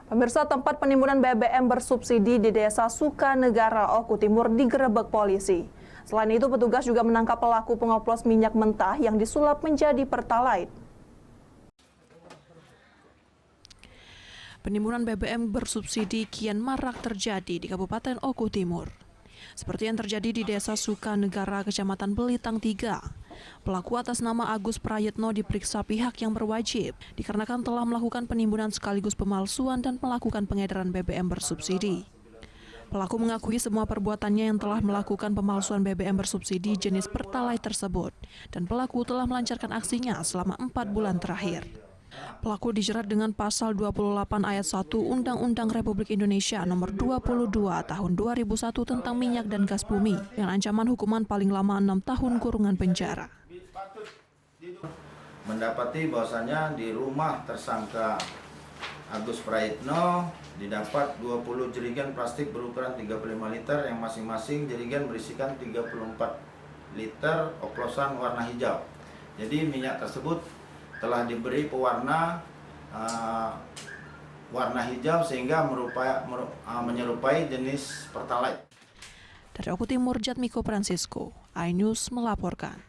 Pemirsa, tempat penimbunan BBM bersubsidi di Desa Sukanegara, Oku Timur digerebek polisi. Selain itu, petugas juga menangkap pelaku pengoplos minyak mentah yang disulap menjadi Pertalite. Penimbunan BBM bersubsidi kian marak terjadi di Kabupaten Oku Timur. Seperti yang terjadi di Desa Sukanegara, Kecamatan Belitang 3. Pelaku atas nama Agus Prayetno diperiksa pihak yang berwajib dikarenakan telah melakukan penimbunan sekaligus pemalsuan dan melakukan pengedaran BBM bersubsidi. Pelaku mengakui semua perbuatannya yang telah melakukan pemalsuan BBM bersubsidi jenis Pertalite tersebut dan pelaku telah melancarkan aksinya selama 4 bulan terakhir. Pelaku dijerat dengan pasal 28 ayat 1 Undang-Undang Republik Indonesia nomor 22 tahun 2001 tentang minyak dan gas bumi dengan ancaman hukuman paling lama 6 tahun kurungan penjara. Mendapati bahwasanya di rumah tersangka Agus Prayetno didapat 20 jerigen plastik berukuran 35 liter yang masing-masing jerigen berisikan 34 liter oplosan warna hijau. Jadi minyak tersebut telah diberi pewarna warna hijau sehingga menyerupai jenis Pertalite. Dari Oku Timur, Jatmiko Francisco, iNews melaporkan.